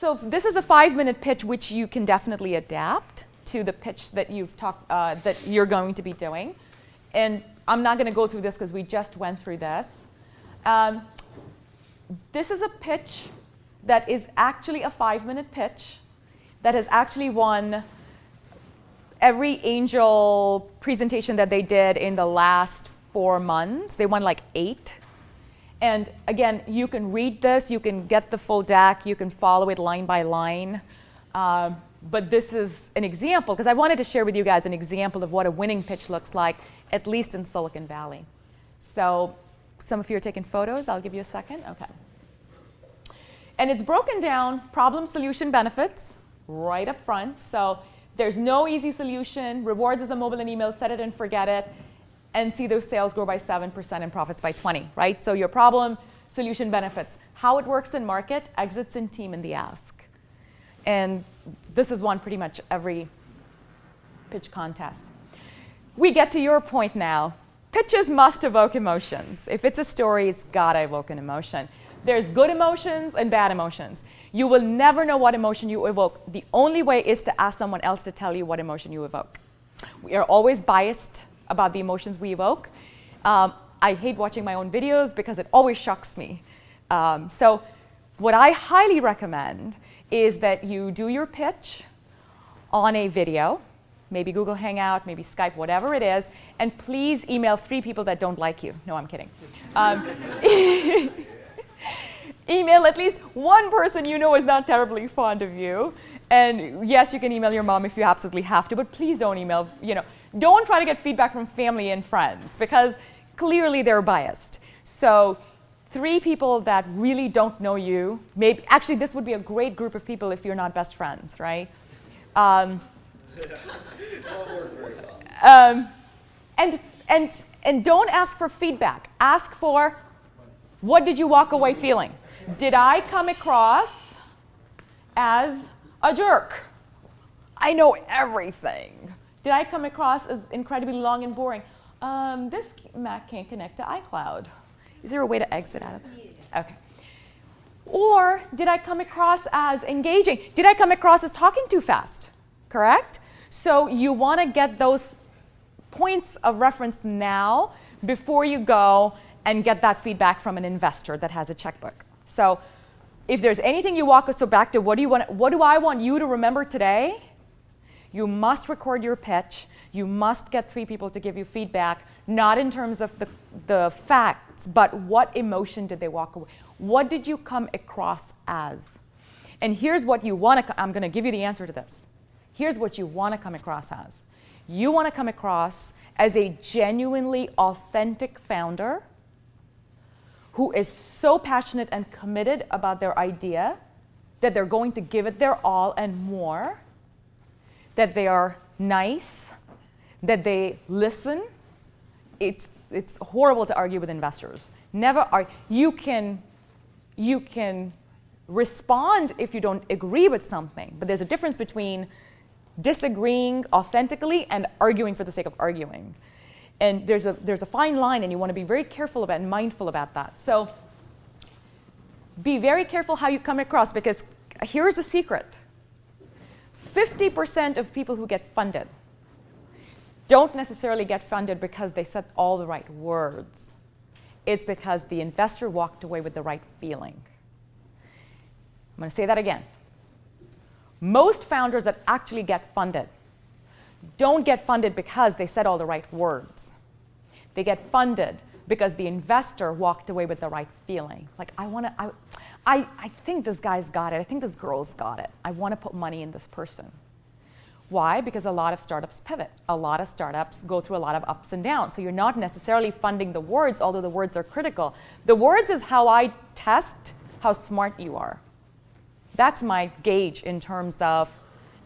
So this is a 5-minute pitch, which you can definitely adapt to the pitch that that you're going to be doing. And I'm not going to go through this because we just went through this. This is a pitch that is actually a 5-minute pitch that has actually won every angel presentation that they did in the last 4 months. They won like 8. And again, you can read this, you can get the full deck, you can follow it line by line. But this is an example, because I wanted to share with you guys an example of what a winning pitch looks like, at least in Silicon Valley. So some of you are taking photos. I'll give you a second. OK. And it's broken down, problem, solution, benefits, right up front. So there's no easy solution. Rewards is a mobile and email, set it and forget it. And see those sales grow by 7% and profits by 20, right? So your problem, solution, benefits. How it works in market, exits in team, and the ask. And this is one pretty much every pitch contest. We get to your point now. Pitches must evoke emotions. If it's a story, it's got to evoke an emotion. There's good emotions and bad emotions. You will never know what emotion you evoke. The only way is to ask someone else to tell you what emotion you evoke. We are always biased about the emotions we evoke. I hate watching my own videos because it always shocks me. So what I highly recommend is that you do your pitch on a video, maybe Google Hangout, maybe Skype, whatever it is, and please email 3 people that don't like you. No, I'm kidding. Email at least 1 person you know is not terribly fond of you. And yes, you can email your mom if you absolutely have to, but please don't email, don't try to get feedback from family and friends, because clearly they're biased. So 3 people that really don't know you, maybe, actually this would be a great group of people if you're not best friends, right? And don't ask for feedback. Ask for, what did you walk away feeling? Did I come across as a jerk? I know everything. Did I come across as incredibly long and boring? This Mac can't connect to iCloud. Is there a way to exit out of it? OK. Or did I come across as engaging? Did I come across as talking too fast? Correct? So you want to get those points of reference now before you go and get that feedback from an investor that has a checkbook. So if there's anything you walk us back to, what do I want you to remember today? You must record your pitch. You must get 3 people to give you feedback, not in terms of the facts, but what emotion did they walk away? What did you come across as? And here's what you want to, I'm going to give you the answer to this. Here's what you want to come across as. You want to come across as a genuinely authentic founder who is so passionate and committed about their idea that they're going to give it their all and more, that they are nice, that they listen. It's horrible to argue with investors. Never argue. You can respond if you don't agree with something, but there's a difference between disagreeing authentically and arguing for the sake of arguing. And there's a fine line, and you want to be very careful about and mindful about that. So be very careful how you come across, because here's a secret. 50% of people who get funded don't necessarily get funded because they said all the right words. It's because the investor walked away with the right feeling. I'm going to say that again. Most founders that actually get funded don't get funded because they said all the right words. They get funded because the investor walked away with the right feeling. Like, I think this guy's got it. I think this girl's got it. I want to put money in this person. Why? Because a lot of startups pivot. A lot of startups go through a lot of ups and downs. So you're not necessarily funding the words, although the words are critical. The words is how I test how smart you are. That's my gauge in terms of,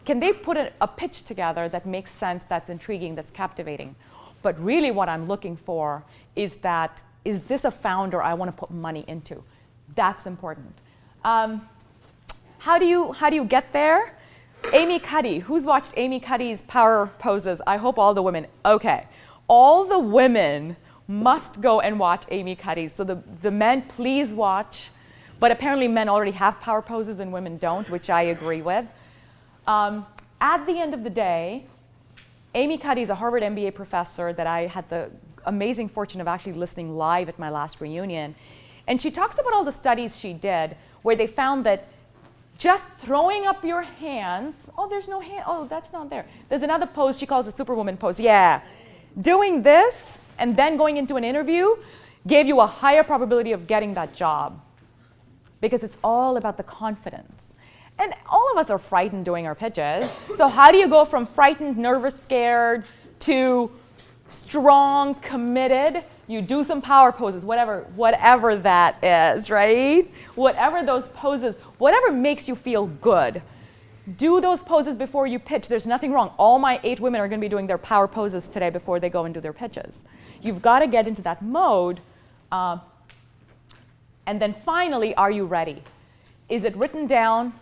can they put a pitch together that makes sense, that's intriguing, that's captivating? But really what I'm looking for is that, is this a founder I want to put money into? That's important. How do you get there? Amy Cuddy. Who's watched Amy Cuddy's power poses? I hope all the women. OK. All the women must go and watch Amy Cuddy's. So the men, please watch. But apparently men already have power poses and women don't, which I agree with. At the end of the day, Amy Cuddy is a Harvard MBA professor that I had the amazing fortune of actually listening live at my last reunion. And she talks about all the studies she did where they found that just throwing up your hands, oh, there's no hand, oh, that's not there. There's another pose she calls a superwoman pose. Yeah. Doing this and then going into an interview gave you a higher probability of getting that job because it's all about the confidence. And all of us are frightened doing our pitches. So how do you go from frightened, nervous, scared to strong, committed? You do some power poses, whatever that is, right? Whatever those poses, whatever makes you feel good. Do those poses before you pitch. There's nothing wrong. All my 8 women are going to be doing their power poses today before they go and do their pitches. You've got to get into that mode. And then finally, are you ready? Is it written down?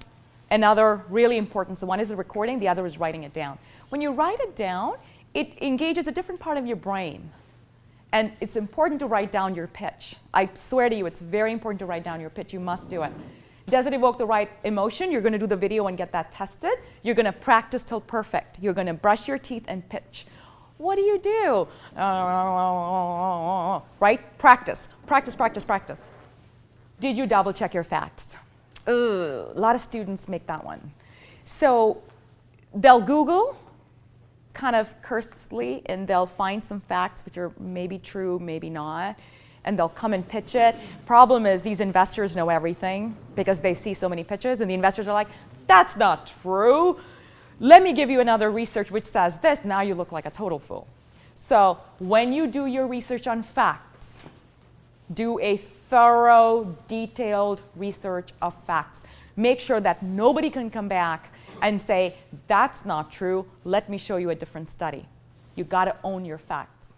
Another really important, so one is the recording, the other is writing it down. When you write it down, it engages a different part of your brain. And it's important to write down your pitch. I swear to you, it's very important to write down your pitch. You must do it. Does it evoke the right emotion? You're going to do the video and get that tested. You're going to practice till perfect. You're going to brush your teeth and pitch. What do you do? Right? Practice. Practice, practice, practice. Did you double check your facts? A lot of students make that one. So they'll Google kind of cursedly and they'll find some facts which are maybe true, maybe not, and they'll come and pitch it. Problem is these investors know everything because they see so many pitches and the investors are like, that's not true. Let me give you another research which says this. Now you look like a total fool. So when you do your research on facts, do a thorough, detailed research of facts. Make sure that nobody can come back and say, that's not true, let me show you a different study. You got to own your facts.